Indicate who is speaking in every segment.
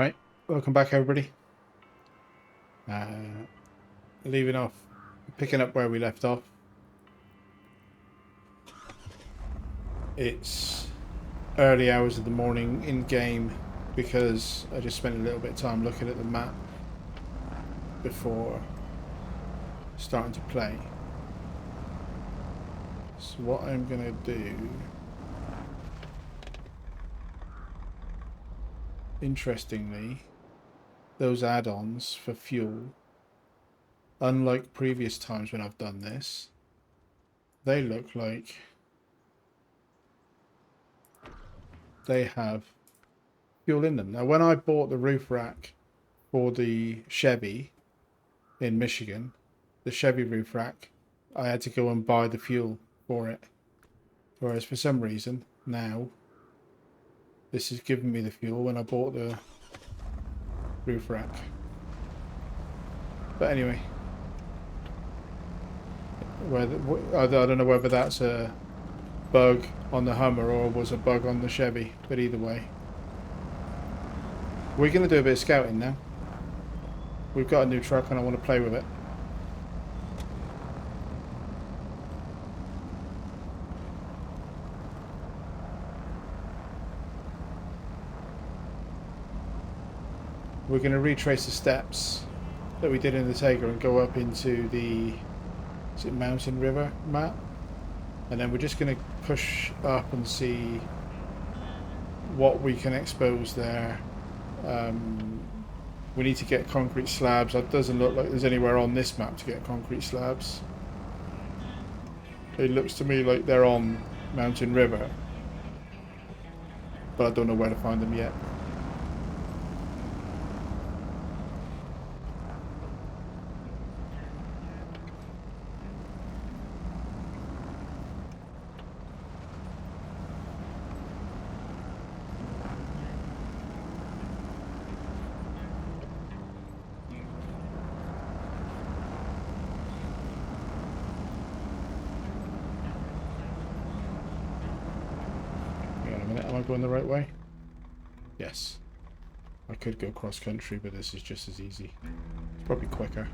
Speaker 1: Right, welcome back everybody. Uh, Leaving off, picking up where we left off. It's early hours of the morning in game because I just spent a little bit of time looking at the map before starting to play. So what I'm gonna do, interestingly, those add-ons for fuel, unlike previous times when I've done this, they look like they have fuel in them. Now when I bought the roof rack for the Chevy in Michigan, the Chevy roof rack, I had to go and buy the fuel for it. Whereas for some reason now this is giving me the fuel when I bought the roof rack. But anyway, I don't know whether that's a bug on the Hummer or was a bug on the Chevy, but either way, we're going to do a bit of scouting now. We've got a new truck and I want to play with it. We're going to retrace the steps that we did in the Tiger and go up into the, is it Mountain River map? And then we're just going to push up and see what we can expose there. We need to get concrete slabs. It doesn't look like there's anywhere on this map to get concrete slabs. It looks to me like they're on Mountain River, but I don't know where to find them yet. Am I going the right way? Yes. I could go cross country, but this is just as easy. It's probably quicker.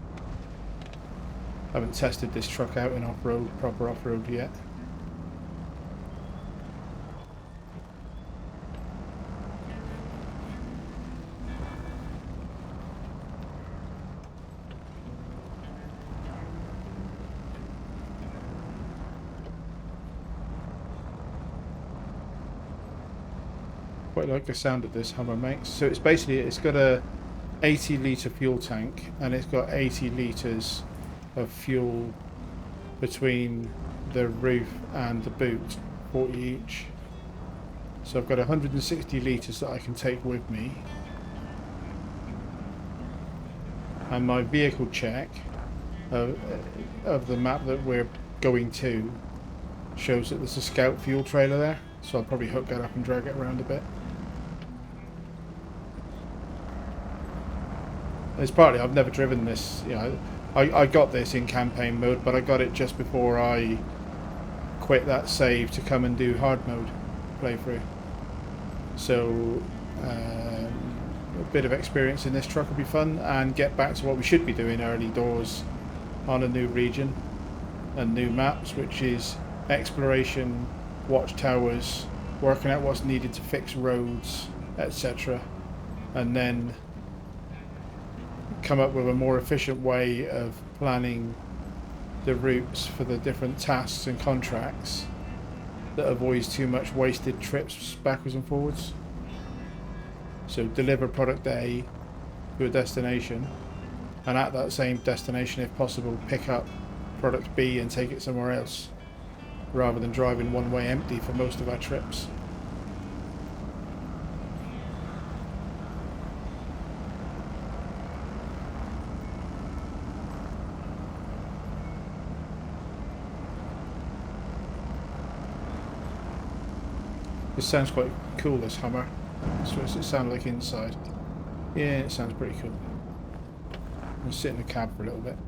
Speaker 1: I haven't tested this truck out in off-road, proper off-road yet. Quite like the sound that this Hummer makes. So it's basically, it's got a 80-litre fuel tank and it's got 80 litres of fuel between the roof and the boot, 40 each. So I've got 160 litres that I can take with me. And my vehicle check of the map that we're going to shows that there's a scout fuel trailer there. So I'll probably hook that up and drag it around a bit. It's partly I've never driven this, you know, I got this in campaign mode, but I got it just before I quit that save to come and do hard mode playthrough. So a bit of experience in this truck will be fun, and get back to what we should be doing early doors on a new region and new maps, which is exploration, watchtowers, working out what's needed to fix roads, etc. And then come up with a more efficient way of planning the routes for the different tasks and contracts that avoids too much wasted trips backwards and forwards. So deliver product A to a destination, and at that same destination, if possible, pick up product B and take it somewhere else, rather than driving one way empty for most of our trips. This sounds quite cool, this Hummer. So what's it sound like inside? Yeah, it sounds pretty cool. I'm going to sit in the cab for a little bit.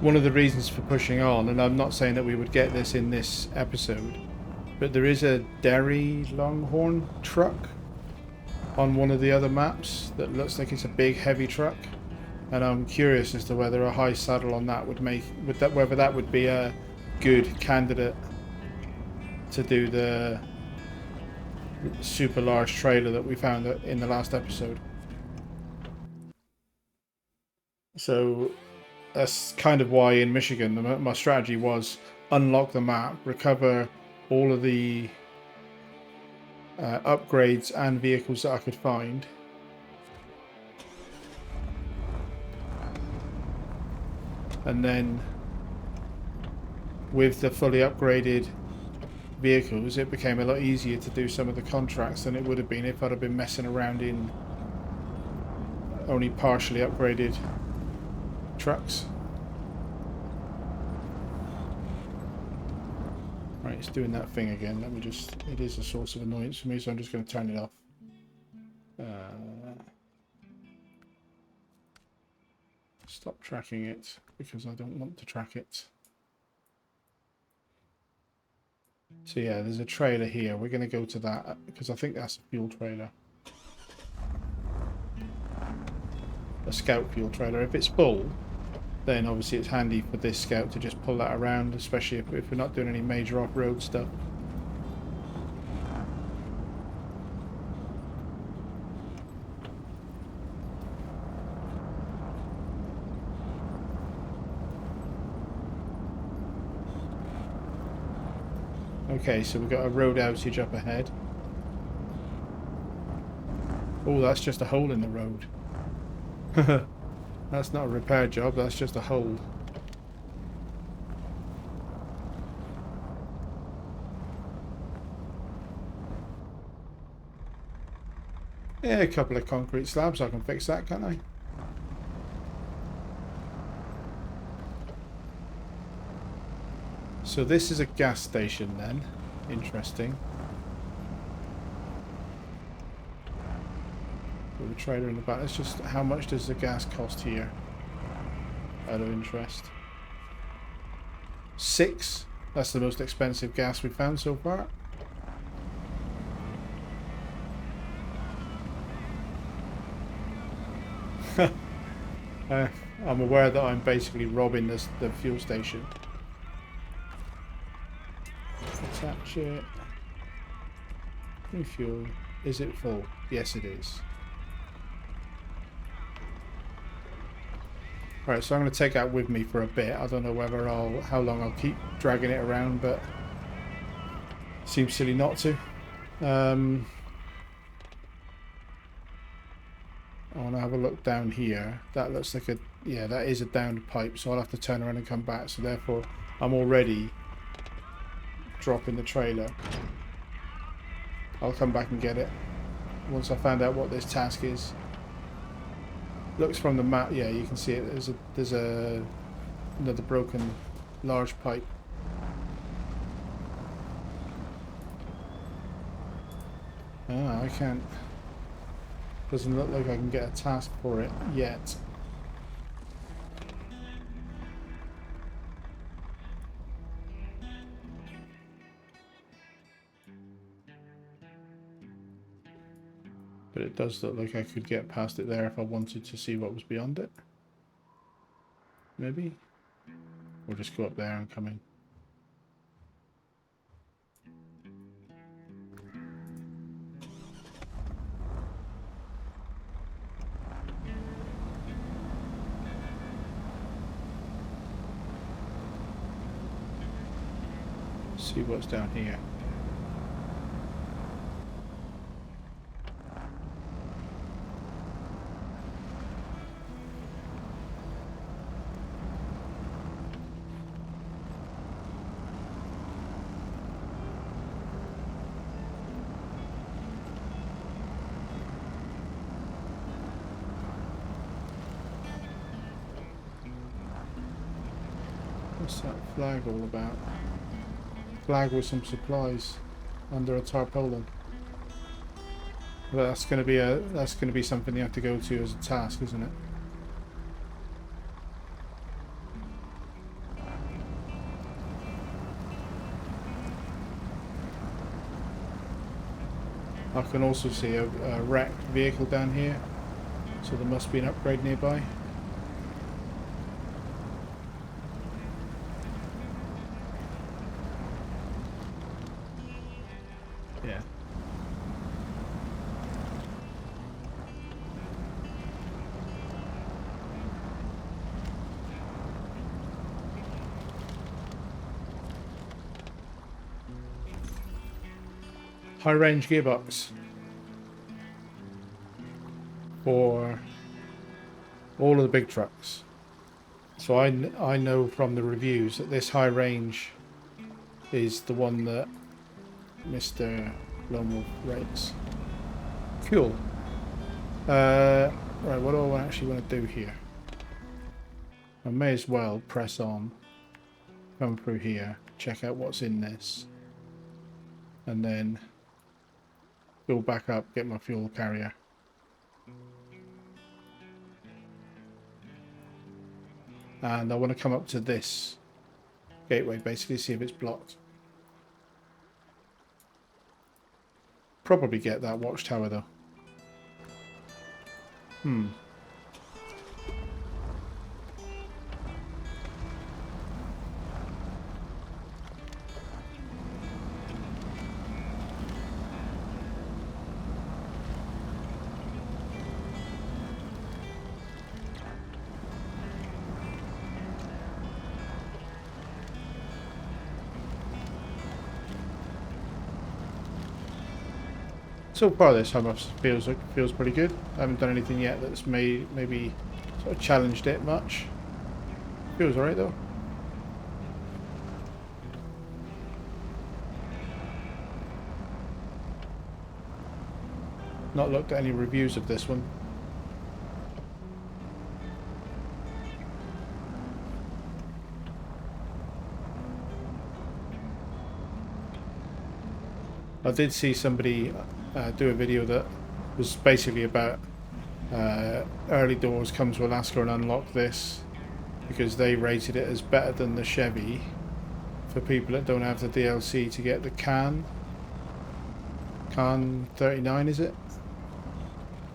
Speaker 1: one of the reasons for pushing on, and I'm not saying that we would get this in this episode, but there is a Derry Longhorn truck on one of the other maps that looks like it's a big heavy truck, and I'm curious as to whether a high saddle on that whether that would be a good candidate to do the super large trailer that we found in the last episode. So that's kind of why in Michigan my strategy was unlock the map, recover all of the upgrades and vehicles that I could find, and then with the fully upgraded vehicles it became a lot easier to do some of the contracts than it would have been if I'd have been messing around in only partially upgraded trucks. Right, it's doing that thing again. Let me just... It is a source of annoyance for me, so I'm just going to turn it off. Stop tracking it, because I don't want to track it. So yeah, there's a trailer here. We're going to go to that, because I think that's a fuel trailer. A scout fuel trailer. If it's full, then obviously it's handy for this scout to just pull that around, especially if we're not doing any major off-road stuff. Okay, so we've got a road outage up ahead. Oh, that's just a hole in the road. That's not a repair job, that's just a hole. Yeah, a couple of concrete slabs, I can fix that, can't I? So this is a gas station then. Interesting. With a trailer in the back. It's just, how much does the gas cost here? Out of interest. 6. That's the most expensive gas we've found so far. I'm aware that I'm basically robbing the fuel station. Attach it. Refuel. Is it full? Yes, it is. Right, so I'm going to take that with me for a bit. I don't know whether how long I'll keep dragging it around, but it seems silly not to. I want to have a look down here. That looks like yeah, that is a downed pipe, so I'll have to turn around and come back. So therefore, I'm already dropping the trailer. I'll come back and get it once I find out what this task is. Looks from the map, yeah, you can see it. There's another broken large pipe. Ah, I can't. Doesn't look like I can get a task for it yet. But it does look like I could get past it there if I wanted to see what was beyond it. Maybe? Or just go up there and come in. See what's down here. What's that flag all about? Flag with some supplies under a tarpaulin. Well, that's going to be something you have to go to as a task, isn't it? I can also see a wrecked vehicle down here, so there must be an upgrade nearby. Yeah. High range gearbox for all of the big trucks. So I know from the reviews that this high range is the one that Mr. Lone Wolf rates. Cool. Right, what do I actually want to do here? I may as well press on, come through here, check out what's in this, and then go back up, get my fuel carrier. And I want to come up to this gateway, basically see if it's blocked. Probably get that watchtower though. So far this time feels pretty good. I haven't done anything yet that's maybe sort of challenged it much. Feels alright though. Not looked at any reviews of this one. I did see somebody do a video that was basically about early doors come to Alaska and unlock this because they rated it as better than the Chevy for people that don't have the DLC to get the Can 39, is it?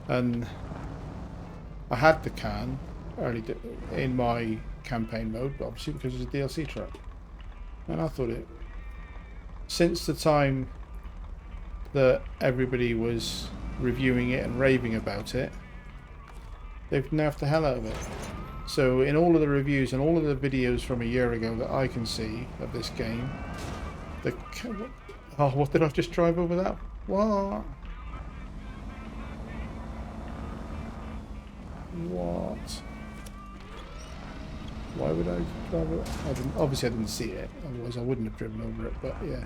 Speaker 1: And I had the Can in my campaign mode, but obviously because it's a DLC truck, and I thought it, since the time that everybody was reviewing it and raving about it, they've nerfed the hell out of it. So in all of the reviews and all of the videos from a year ago that I can see of this game, what did I just drive over that? What? What? Why would I drive it? Obviously I didn't see it, otherwise I wouldn't have driven over it, but yeah.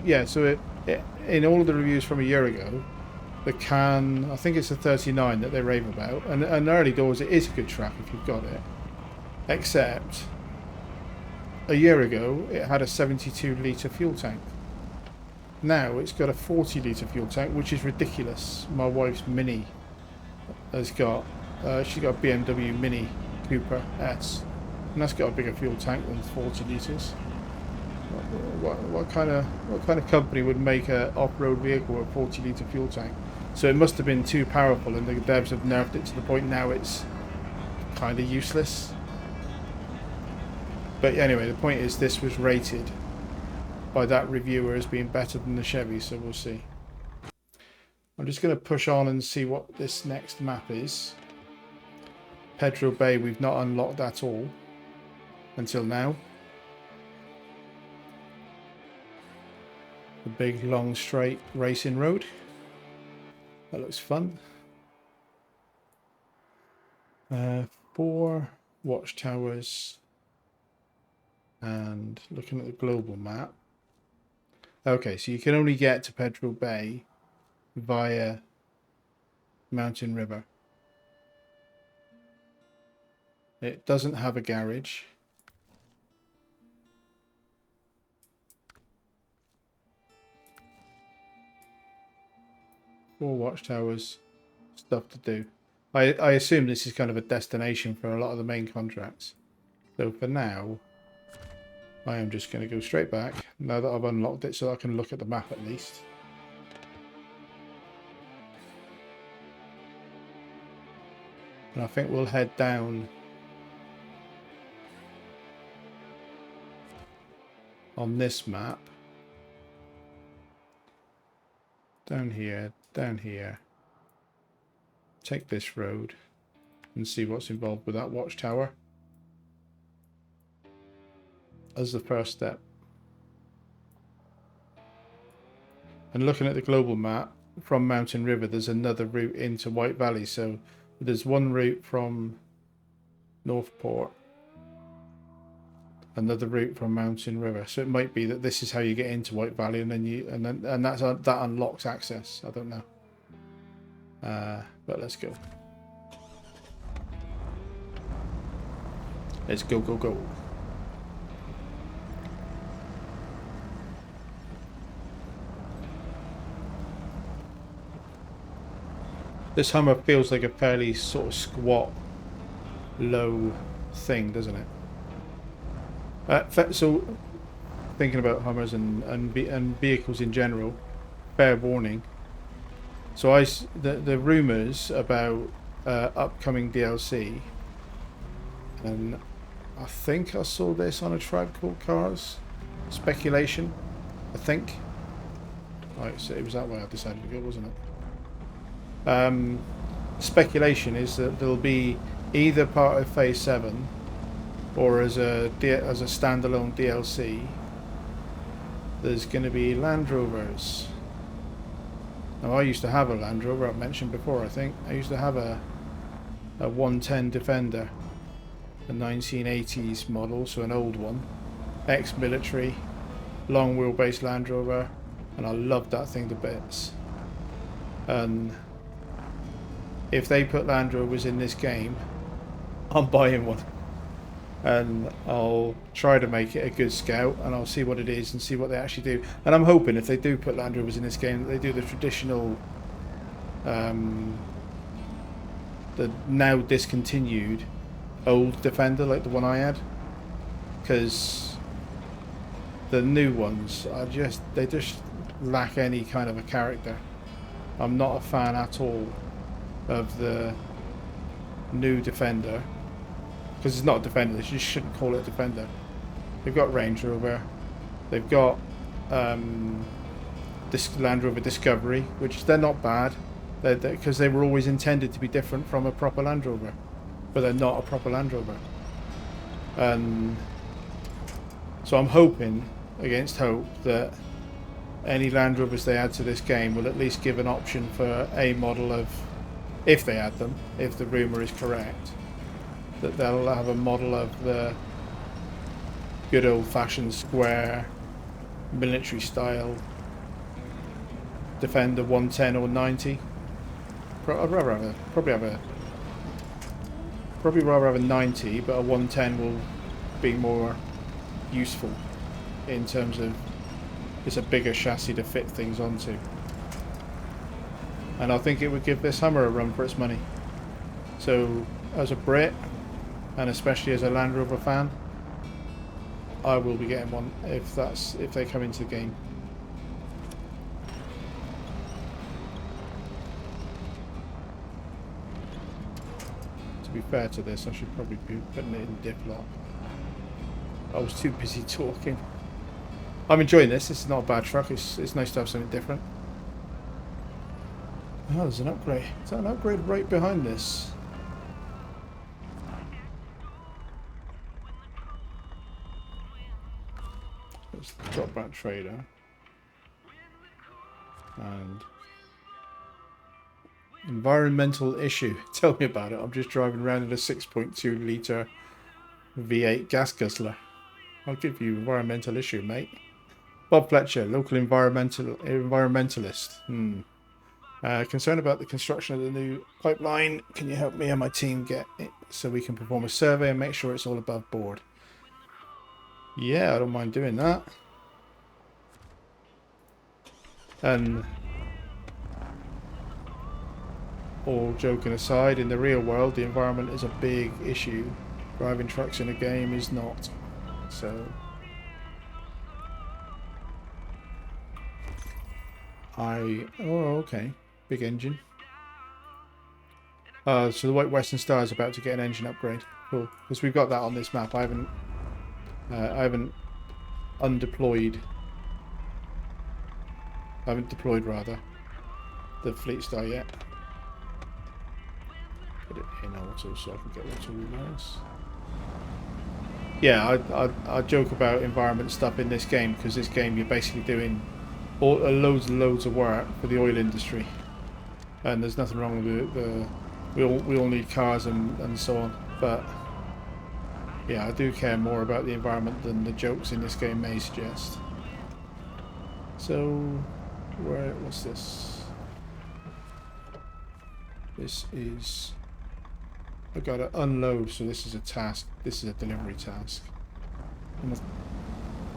Speaker 1: Yeah, so in all of the reviews from a year ago, the Can, I think it's a 39 that they rave about, and early doors it is a good track if you've got it, except a year ago it had a 72 litre fuel tank. Now it's got a 40 litre fuel tank, which is ridiculous. My wife's Mini has got, she's got a BMW Mini Cooper S, and that's got a bigger fuel tank than 40 litres. What kind of company would make a off-road vehicle with a 40 litre fuel tank? So it must have been too powerful, and the devs have nerfed it to the point now it's kind of useless. But anyway, the point is this was rated by that reviewer as being better than the Chevy, so we'll see. I'm just going to push on and see what this next map is. Pedro Bay we've not unlocked at all until now. The big long straight racing road. That looks fun. 4 watchtowers, and looking at the global map. Okay, so you can only get to Pedro Bay via Mountain River. It doesn't have a garage. Four watchtowers, stuff to do. I assume this is kind of a destination for a lot of the main contracts. So for now, I am just going to go straight back, now that I've unlocked it, so I can look at the map at least. And I think we'll head down on this map. Down here, take this road and see what's involved with that watchtower as the first step. And looking at the global map, from Mountain River there's another route into White Valley, so there's one route from Northport, another route from Mountain River, so it might be that this is how you get into White Valley, and then that unlocks access. I don't know, but let's go. Let's go. This Hummer feels like a fairly sort of squat, low thing, doesn't it? So, thinking about Hummers and vehicles in general, fair warning. So the rumours about upcoming DLC, and I think I saw this on a tribe called Cars. Speculation, I think. Right, so it was that way I decided to go, wasn't it? Speculation is that there'll be either part of Phase 7 or as a standalone DLC. There's going to be Land Rovers. Now, I used to have a Land Rover, I've mentioned before, I think. I used to have a 110 Defender, a 1980s model, so an old one, ex-military, long wheelbase Land Rover, and I loved that thing to bits. And if they put Land Rovers in this game, I'm buying one. And I'll try to make it a good Scout, and I'll see what it is and see what they actually do. And I'm hoping if they do put Land Rovers in this game, that they do the traditional, the now discontinued old Defender like the one I had. Because the new ones are they just lack any kind of a character. I'm not a fan at all of the new Defender, because it's not a Defender. They just shouldn't call it a Defender. They've got Range Rover, they've got this Land Rover Discovery, which they're not bad, because they were always intended to be different from a proper Land Rover, but they're not a proper Land Rover. So I'm hoping against hope that any Land Rovers they add to this game will at least give an option for a model of, if they add them, if the rumour is correct, that they'll have a model of the good old-fashioned square military style Defender 110 or 90. I'd rather probably rather have a 90, but a 110 will be more useful in terms of it's a bigger chassis to fit things onto. And I think it would give this Hummer a run for its money. So, as a Brit, and especially as a Land Rover fan, I will be getting one if they come into the game. To be fair to this, I should probably be putting it in dip lock. I was too busy talking. I'm enjoying this. This is not a bad truck. It's nice to have something different. Oh, there's an upgrade. Is that an upgrade right behind this? Let's drop that trader. And environmental issue. Tell me about it. I'm just driving around in a 6.2 litre V8 gas guzzler. I'll give you environmental issue, mate. Bob Fletcher, local environmentalist. Concerned about the construction of the new pipeline. Can you help me and my team get it so we can perform a survey and make sure it's all above board? Yeah, I don't mind doing that. And all joking aside, in the real world, the environment is a big issue. Driving trucks in a game is not. So oh, okay. Big engine. So the White Western Star is about to get an engine upgrade. Cool, because we've got that on this map. I haven't undeployed. I haven't deployed rather the Fleet Star yet. Put it in auto so I can get auto remounts. Yeah, I joke about environment stuff in this game because this game you're basically doing loads and loads of work for the oil industry, and there's nothing wrong with the we all need cars and so on, but yeah, I do care more about the environment than the jokes in this game may suggest. So, what's this? This is... I gotta unload, so this is a task. This is a delivery task.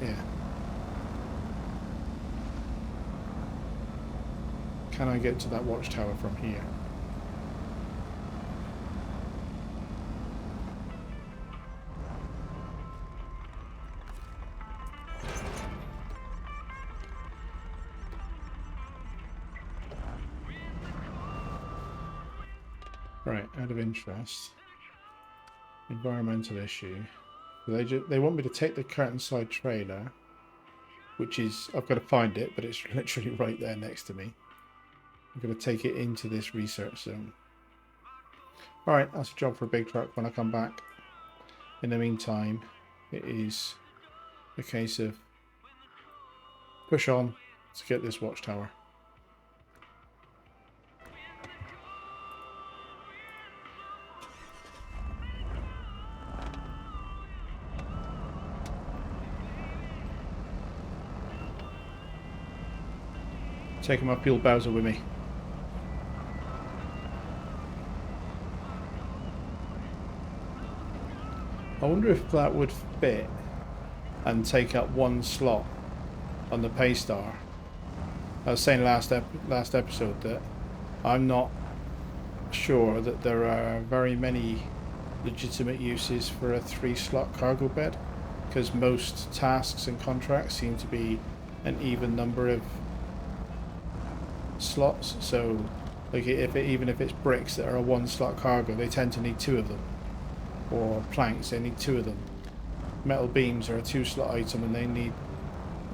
Speaker 1: Yeah. Can I get to that watchtower from here? Right, out of interest. Environmental issue. They want me to take the curtain side trailer, which is, I've got to find it, but it's literally right there next to me. I'm going to take it into this research zone. Alright, that's a job for a big truck when I come back. In the meantime, it is a case of push on to get this watchtower. Taking my fuel Bowser with me. I wonder if that would fit and take up one slot on the Paystar. I was saying last episode that I'm not sure that there are very many legitimate uses for a 3-slot cargo bed, because most tasks and contracts seem to be an even number of slots. So like even if it's bricks that are a 1-slot cargo, they tend to need 2 of them, or planks, they need 2 of them. Metal beams are a 2-slot item and they need,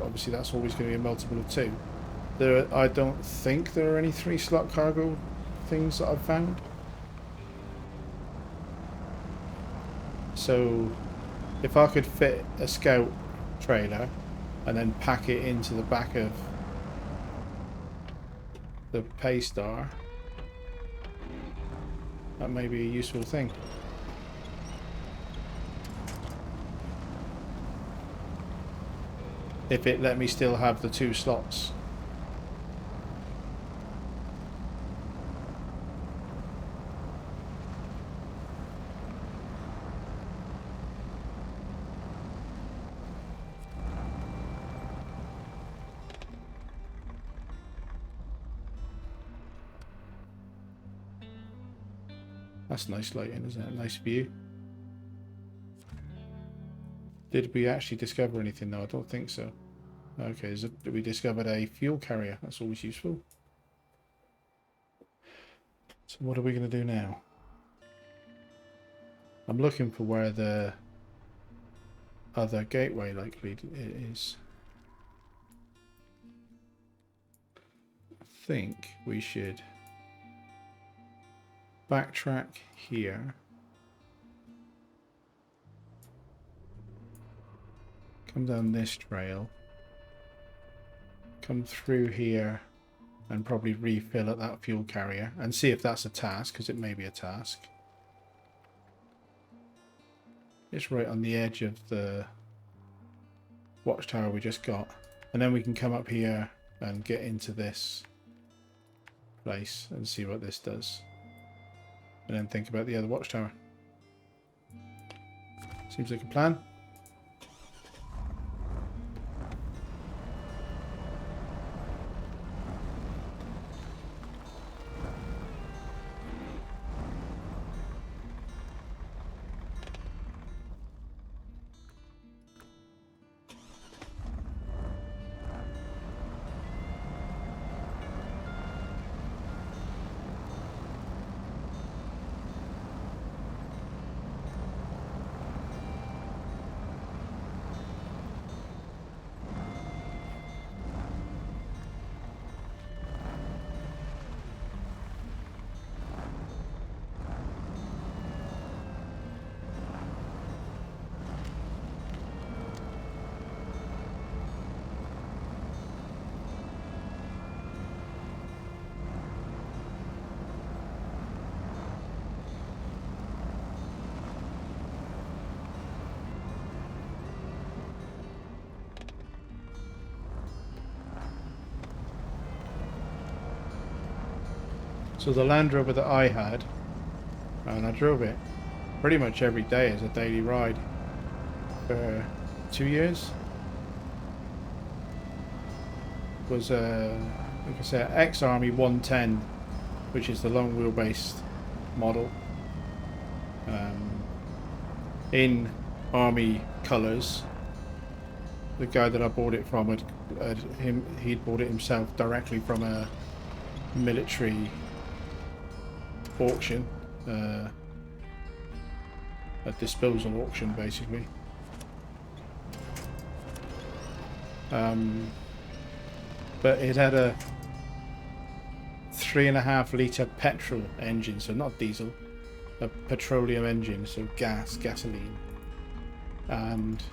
Speaker 1: obviously that's always going to be a multiple of 2. I don't think there are any 3-slot cargo things that I've found. So if I could fit a scout trailer and then pack it into the back of the Paystar, that may be a useful thing. If it let me still have the 2 slots. That's nice lighting, isn't it? Nice view. Did we actually discover anything? No, I don't think so. Okay, we discovered a fuel carrier. That's always useful. So what are we going to do now? I'm looking for where the other gateway likely is. I think we should backtrack here. Come down this trail. Come through here and probably refill at that fuel carrier and see if that's a task, because it may be a task. It's right on the edge of the watchtower we just got. And then we can come up here and get into this place and see what this does. And then think about the other watchtower. Seems like a plan. So the Land Rover that I had, and I drove it pretty much every day as a daily ride for 2 years, was like I said, X-Army 110, which is the long wheelbase model, in Army colours. The guy that I bought it from he'd bought it himself directly from a military auction, a disposal auction basically. But it had a 3.5 litre petrol engine, so not diesel, a petroleum engine, so gasoline, and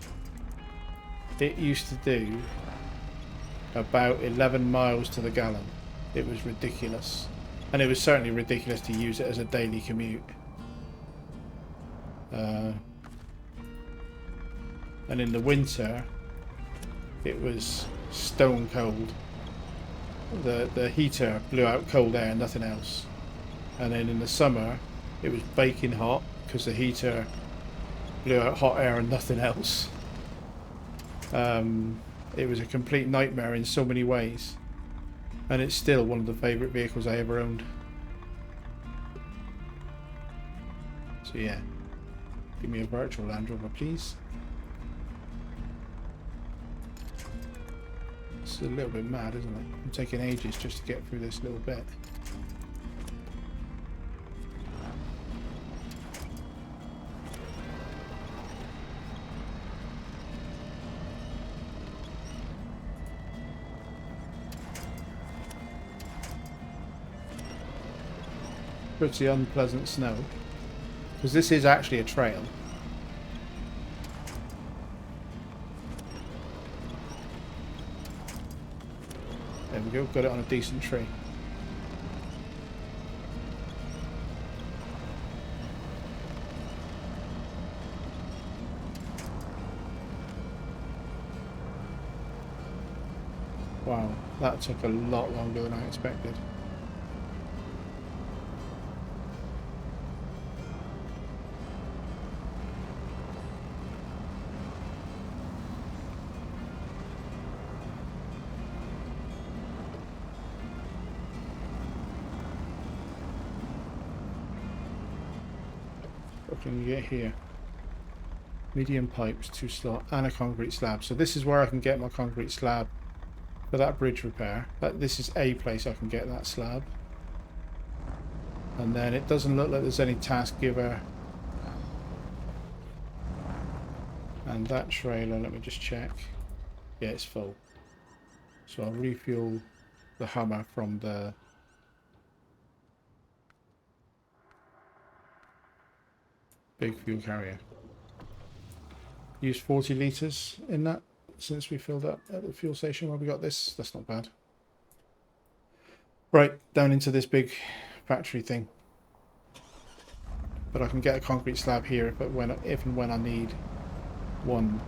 Speaker 1: it used to do about 11 miles to the gallon. It was ridiculous, and it was certainly ridiculous to use it as a daily commute. And in the winter it was stone cold. The heater blew out cold air and nothing else, and then in the summer it was baking hot because the heater blew out hot air and nothing else. It was a complete nightmare in so many ways, and it's still one of the favourite vehicles I ever owned. So yeah, give me a virtual Land Rover please. It's a little bit mad, isn't it? I'm taking ages just to get through this little bit. Pretty unpleasant snow, because this is actually a trail. There we go, got it on a decent tree. Wow, that took a lot longer than I expected. What can you get here? Medium pipes, 2 slot, and a concrete slab. So this is where I can get my concrete slab for that bridge repair. This is a place I can get that slab. And then it doesn't look like there's any task giver. And that trailer, let me just check. Yeah, it's full. So I'll refuel the Hummer from the big fuel carrier. Used 40 litres in that since we filled up at the fuel station where we got this. That's not bad. Right, down into this big factory thing. But I can get a concrete slab here if and when I need one.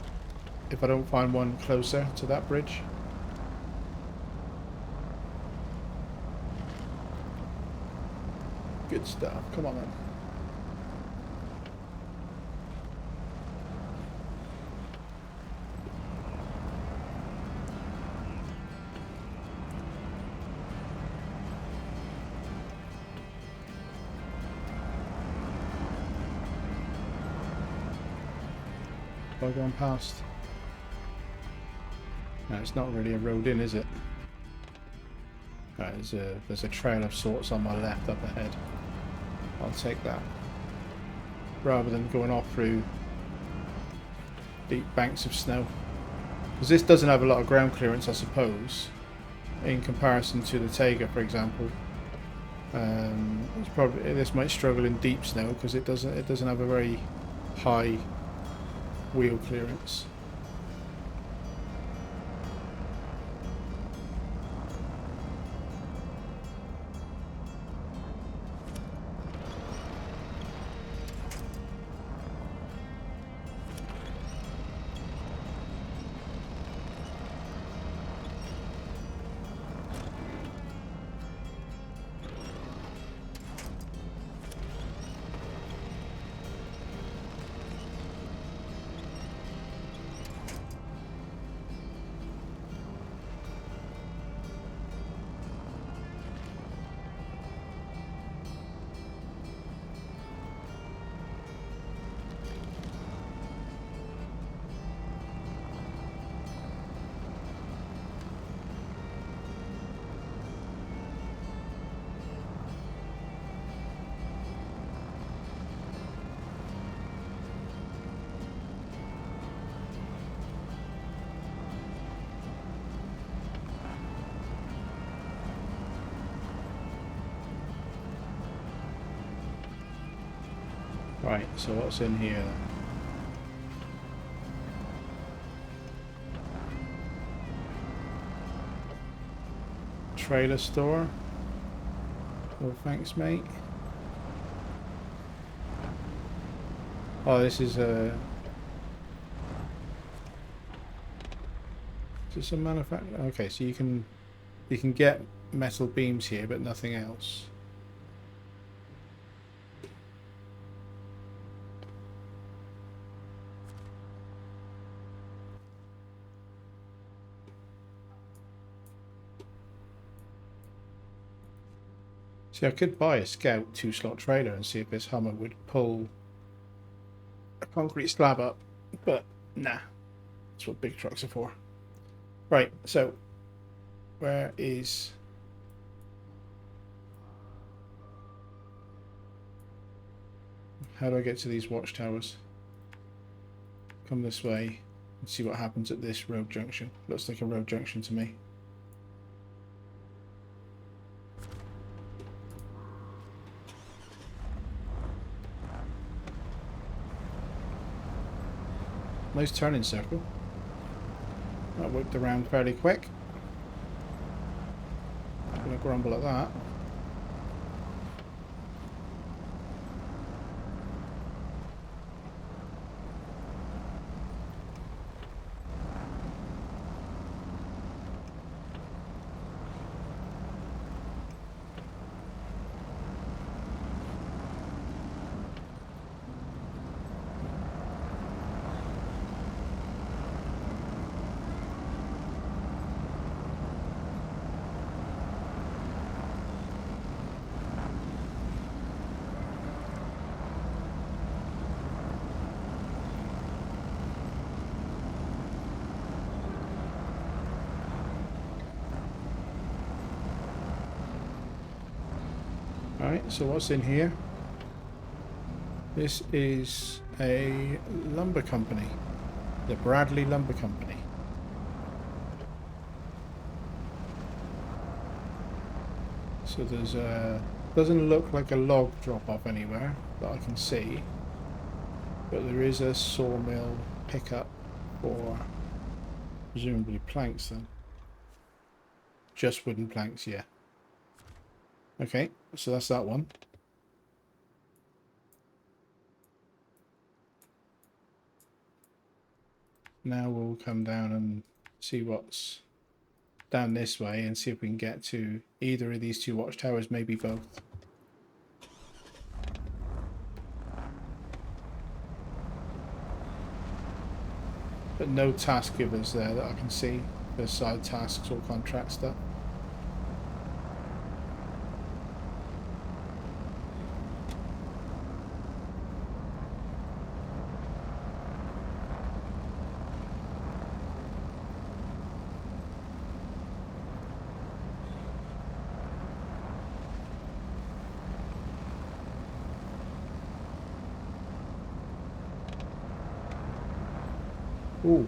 Speaker 1: If I don't find one closer to that bridge. Good stuff. Come on then. Have I gone past? No, it's not really a road in, is it? Right, there's a trail of sorts on my left up ahead. I'll take that. Rather than going off through deep banks of snow. Because this doesn't have a lot of ground clearance, I suppose, in comparison to the Tega, for example. This might struggle in deep snow because it doesn't have a very high wheel clearance. Right, so what's in here then? Trailer store. Oh, thanks, mate. Oh, this is a... Is this a manufacturer? Okay, so you can get metal beams here, but nothing else. See, I could buy a Scout 2-slot trailer and see if this Hummer would pull a concrete slab up, but nah, that's what big trucks are for. Right, so where is... How do I get to these watchtowers? Come this way and see what happens at this road junction. Looks like a road junction to me. Nice turning circle. That whipped around fairly quick. Gonna grumble at that. Alright, so what's in here? This is a lumber company. The Bradley Lumber Company. So there's a... Doesn't look like a log drop off anywhere that I can see. But there is a sawmill pickup for presumably planks then. Just wooden planks, yeah. Okay, so that's that one. Now we'll come down and see what's down this way and see if we can get to either of these two watchtowers, maybe both. But no task givers there that I can see. There's side tasks or contract stuff. Ooh.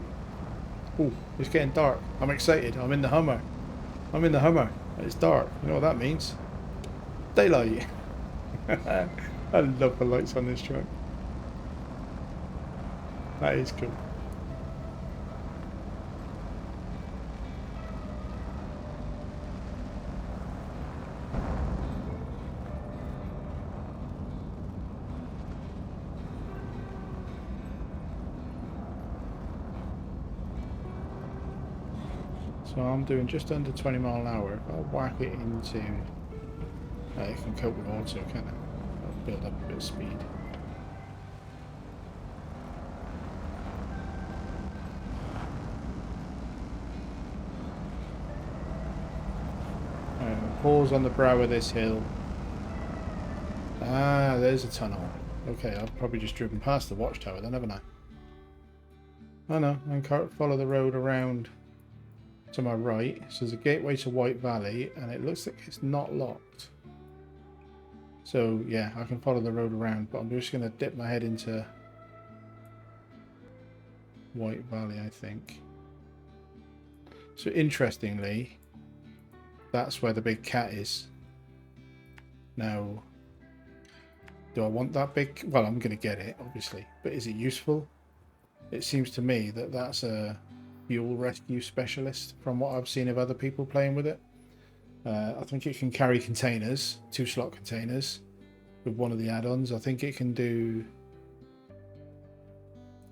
Speaker 1: Ooh, it's getting dark. I'm excited. I'm in the Hummer. I'm in the Hummer. It's dark. You know what that means? Daylight. I love the lights on this truck. That is cool. So I'm doing just under 20 mile an hour. If I whack it into... it can cope with auto, can't it? I'll build up a bit of speed. Pause on the brow of this hill. Ah, there's a tunnel. Okay, I've probably just driven past the watchtower then, haven't I? Oh no, I can follow the road around to my right. So there's a gateway to White Valley, and it looks like it's not locked. So yeah, I can follow the road around, but I'm just going to dip my head into White Valley, I think. So interestingly, that's where the big cat is. Now, Do I want that big? Well, I'm going to get it, obviously. But is it useful? It seems to me that that's a fuel rescue specialist from what I've seen of other people playing with it. I think it can carry containers, 2-slot containers, with one of the add-ons. I think it can do...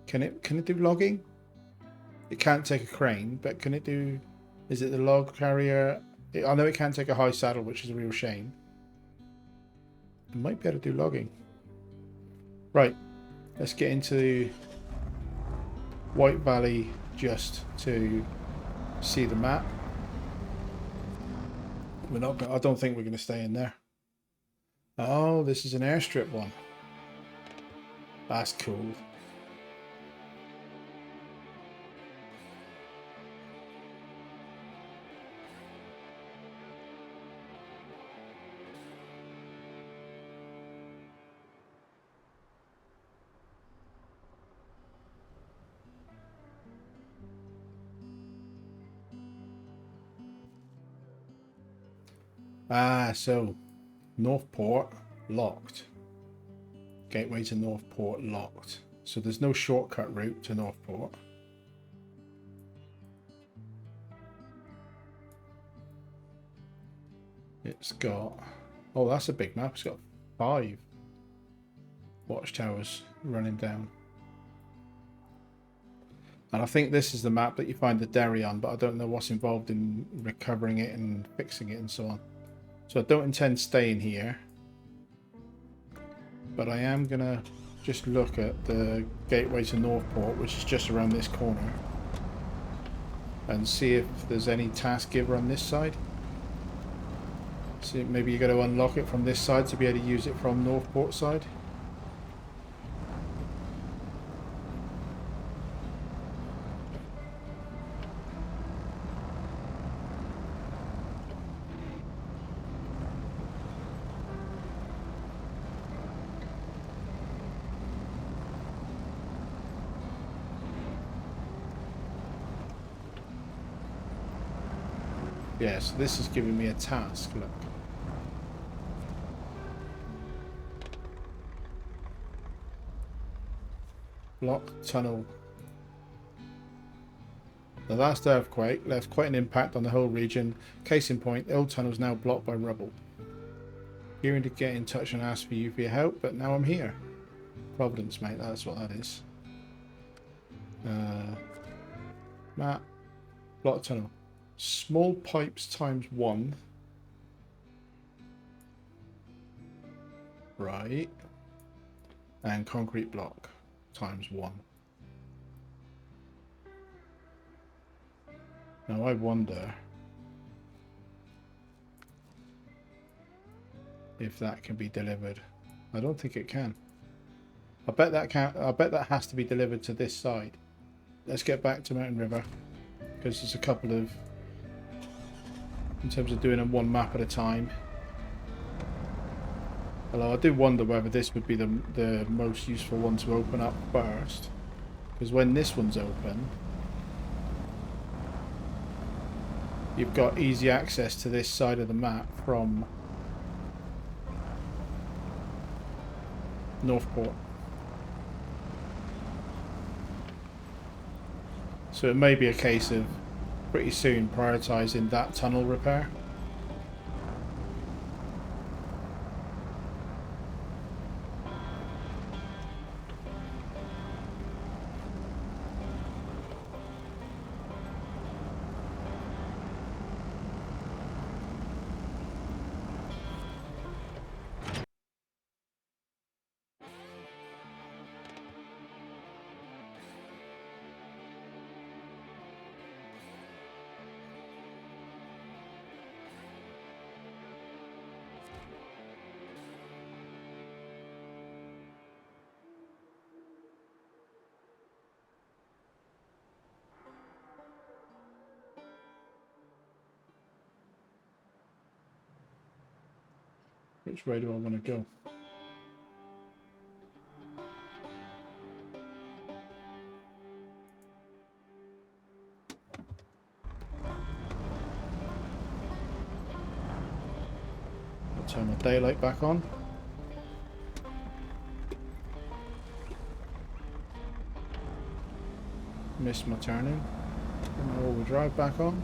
Speaker 1: Can it do logging? It can't take a crane, but can it do... Is it the log carrier? I know it can't take a high saddle, which is a real shame. It might be able to do logging. Right, let's get into White Valley just to see the map. We're not. I don't think we're going to stay in there. Oh, this is an airstrip one. That's cool. Ah, so Northport locked. Gateway to Northport locked. So there's no shortcut route to Northport. It's got... Oh, that's a big map. It's got 5 watchtowers running down. And I think this is the map that you find the dairy on, but I don't know what's involved in recovering it and fixing it and so on. So I don't intend staying here. But I am going to just look at the gateway to Northport, which is just around this corner. And see if there's any task giver on this side. See, maybe you got to unlock it from this side to be able to use it from Northport side. Yeah, so this is giving me a task, look. Block tunnel. The last earthquake left quite an impact on the whole region. Case in point, the old tunnel is now blocked by rubble. Hearing to get in touch and ask for you for your help, but now I'm here. Providence, mate, that's what that is. Map. Block tunnel. Small pipes times 1. Right. And concrete block times 1. Now I wonder if that can be delivered. I don't think it can. I bet that has to be delivered to this side. Let's get back to Mountain River, because there's a couple of, in terms of doing them one map at a time. Although I do wonder whether this would be the most useful one to open up first, because when this one's open, you've got easy access to this side of the map from Northport. So it may be a case of pretty soon prioritising that tunnel repair. Which way do I want to go? I'll turn my daylight back on. missed my turning. Put my all-wheel drive back on.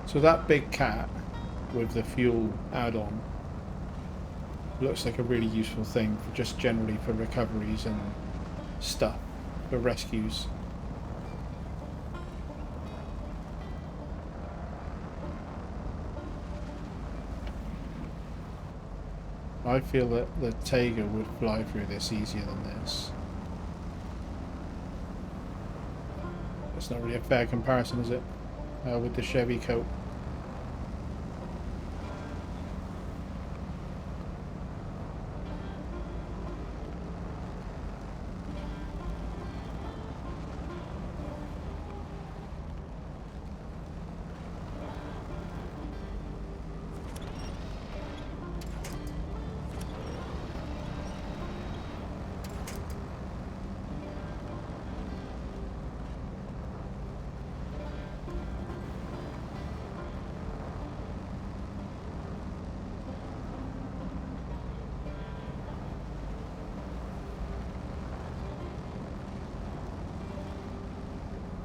Speaker 1: So that big cat with the fuel add-on looks like a really useful thing for just generally for recoveries and stuff, for rescues. I feel that the Taiga would fly through this easier than this. It's not really a fair comparison, is it? With the Chevy Colt.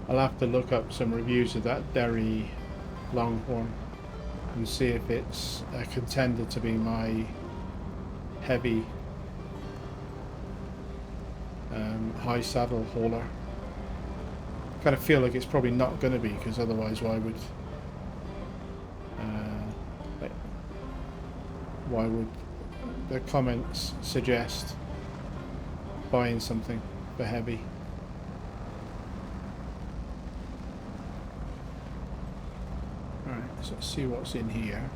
Speaker 1: I'll have to look up some reviews of that Derry Longhorn and see if it's a contender to be my heavy high saddle hauler. Kind of feel like it's probably not going to be, because otherwise why would the comments suggest buying something for heavy? Alright, so let's see what's in here.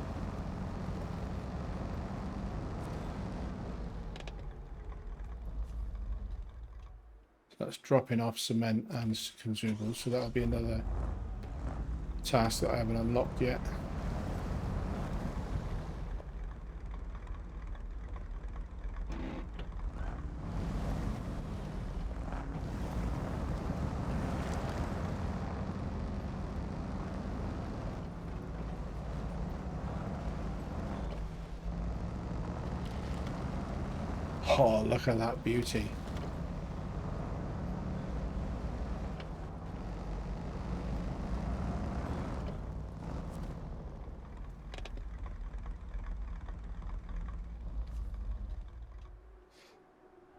Speaker 1: So that's dropping off cement and consumables, so that'll be another task that I haven't unlocked yet. Oh, look at that beauty.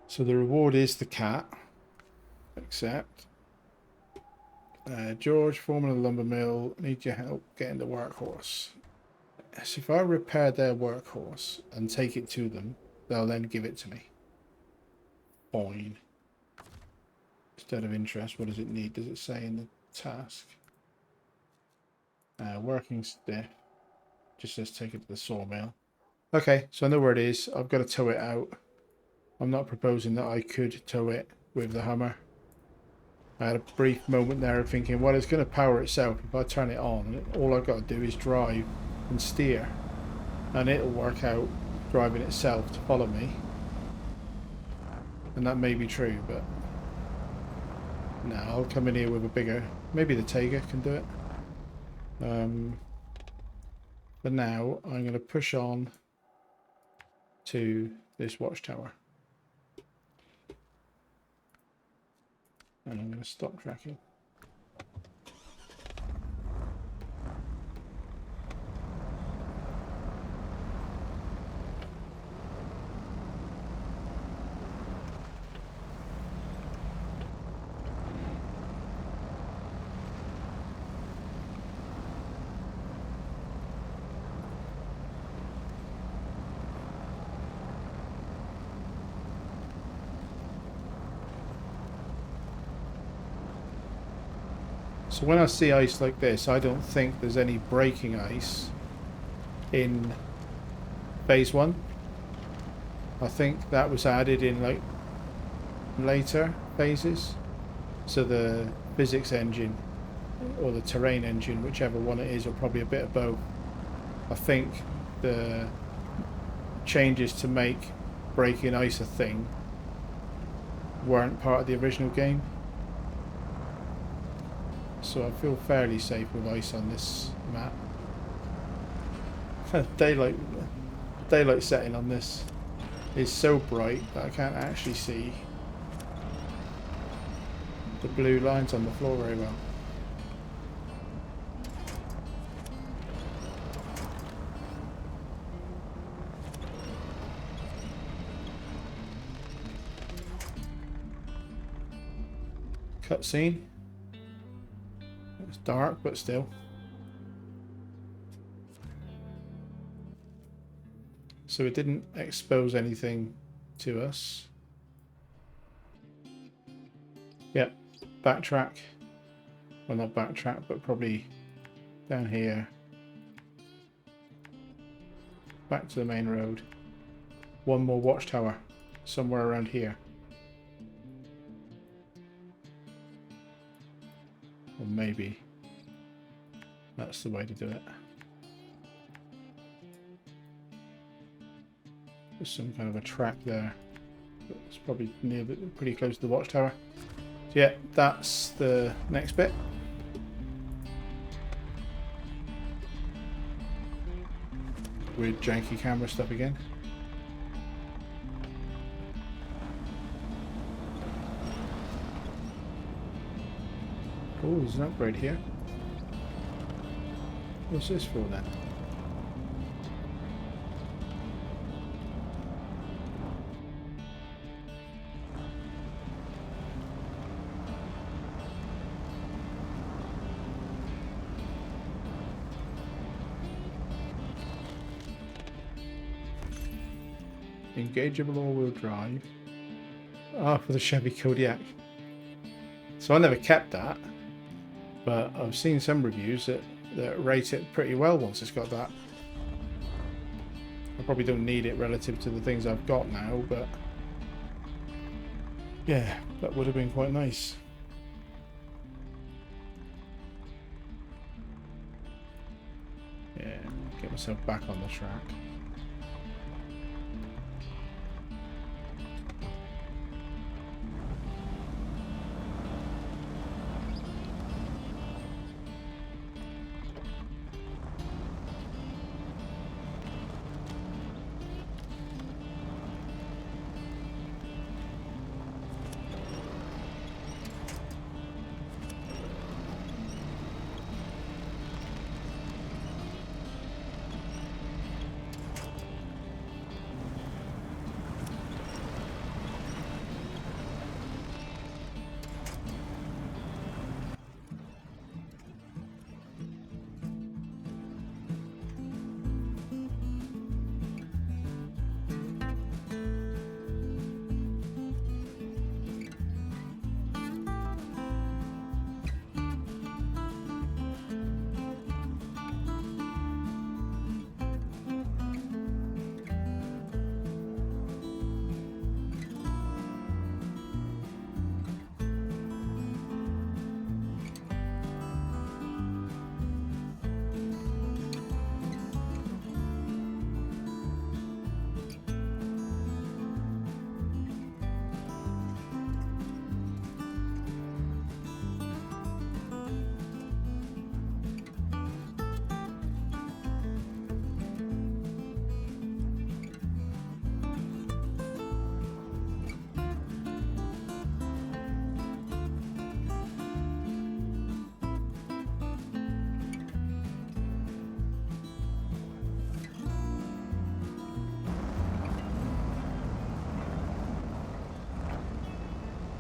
Speaker 1: So the reward is the cat. Accept. George, foreman of the lumber mill, need your help getting the workhorse. So if I repair their workhorse and take it to them, they'll then give it to me. Fine. Instead of interest, what does it need? Does it say in the task? Working stiff. Just says take it to the sawmill. Okay, so I know where it is. I've got to tow it out. I'm not proposing that I could tow it with the Hummer. I had a brief moment there of thinking, well, it's going to power itself. If I turn it on, all I've got to do is drive and steer. And it'll work out driving itself to follow me. And that may be true, but no, I'll come in here with a bigger, maybe the Taiga can do it. But now I'm going to push on to this watchtower. And I'm going to stop tracking. So when I see ice like this, I don't think there's any braking ice in phase 1. I think that was added in like later phases. So the physics engine or the terrain engine, whichever one it is, or probably a bit of both. I think the changes to make braking ice a thing weren't part of the original game. So I feel fairly safe with ice on this map. daylight setting on this is so bright that I can't actually see the blue lines on the floor very well. Cutscene. It's dark, but still. So it didn't expose anything to us. Yep, backtrack. Well, not backtrack, but probably down here. Back to the main road. One more watchtower, somewhere around here. Or maybe that's the way to do it. There's some kind of a track there. It's probably pretty close to the watchtower. So yeah, that's the next bit. Weird janky camera stuff again. Oh, there's an upgrade here. What's this for then? Engageable all-wheel drive. Ah, for the Chevy Kodiak. So I never kept that, but I've seen some reviews that rate it pretty well once it's got that. I probably don't need it relative to the things I've got now, but yeah, that would have been quite nice. Yeah, get myself back on the track.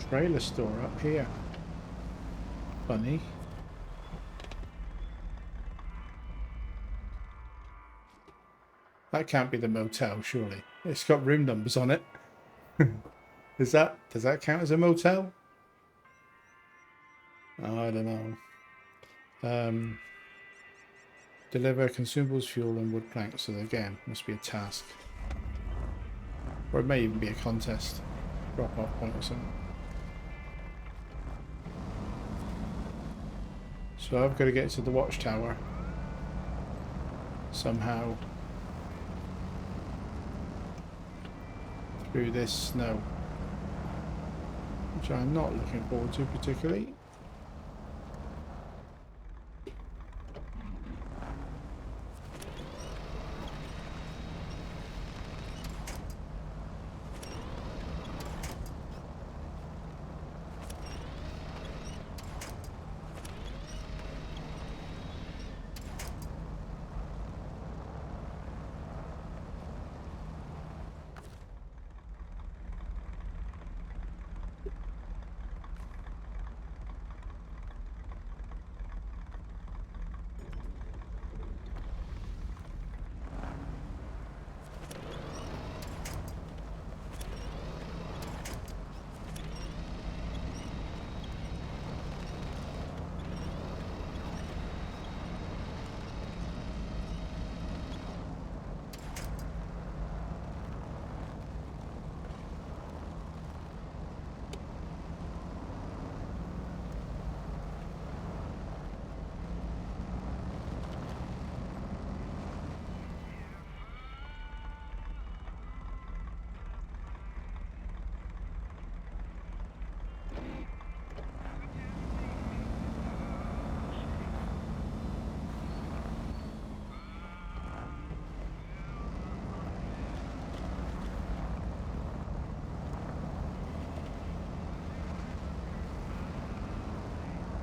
Speaker 1: Trailer store up here. Funny. That can't be the motel, surely. It's got room numbers on it. Does that count as a motel? Oh, I don't know. Deliver consumables, fuel, and wood planks. So again, must be a task, or it may even be a contest, drop-off point or something. So I've got to get to the watchtower somehow through this snow, which I'm not looking forward to particularly.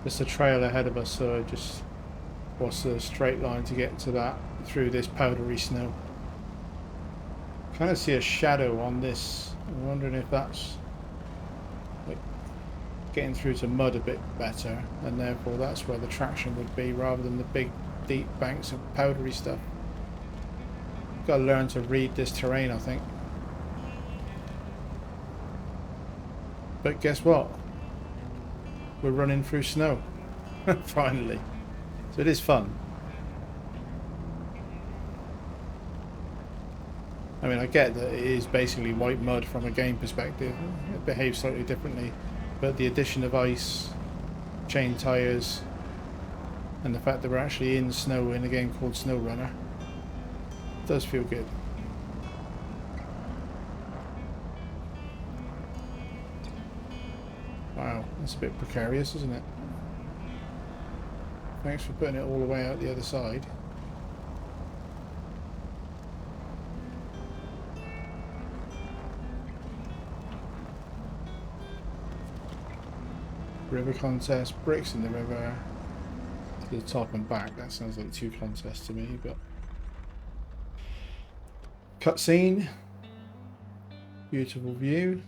Speaker 1: Just a trail ahead of us, so just what's the straight line to get to that through this powdery snow. Kind of see a shadow on this. I'm wondering if that's like getting through to mud a bit better, and therefore that's where the traction would be rather than the big deep banks of powdery stuff. Got to learn to read this terrain, I think. But guess what? We're running through snow. Finally. So it is fun. I mean, I get that it is basically white mud from a game perspective. It behaves slightly differently. But the addition of ice, chain tyres, and the fact that we're actually in snow in a game called SnowRunner does feel good. Wow, that's a bit precarious, isn't it? Thanks for putting it all the way out the other side. River contest, bricks in the river, to the top and back. That sounds like 2 contests to me, but... Cutscene. Beautiful view.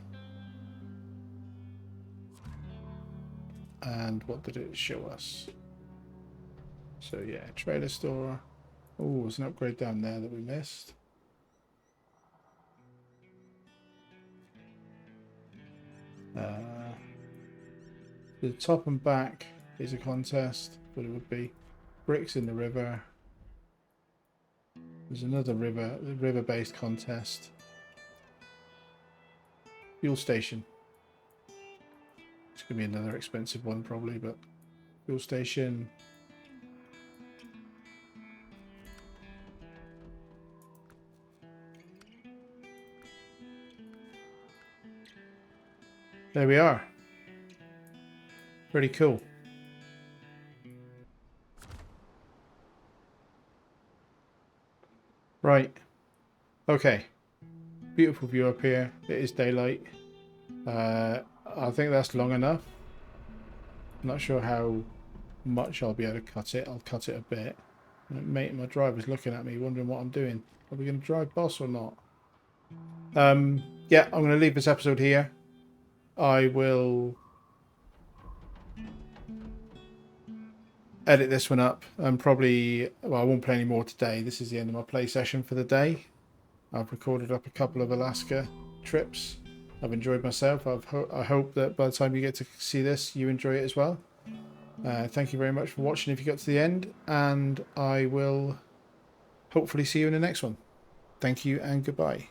Speaker 1: And what did it show us? So yeah, trailer store. Oh, there's an upgrade down there that we missed. The top and back is a contest, but it would be bricks in the river. There's another river-based contest. Fuel station. It's gonna be another expensive one probably, but fuel station. There we are. Pretty cool. Right. Okay. Beautiful view up here. It is daylight. I think that's long enough. I'm not sure how much I'll be able to cut it. I'll cut it a bit. Mate, my driver's looking at me, wondering what I'm doing. Are we going to drive boss or not? Yeah, I'm going to leave this episode here. I will edit this one up and probably, well, I won't play any more today. This is the end of my play session for the day. I've recorded up a couple of Alaska trips. I've enjoyed myself. I hope that by the time you get to see this, you enjoy it as well. Thank you very much for watching if you got to the end, and I will hopefully see you in the next one. Thank you and goodbye.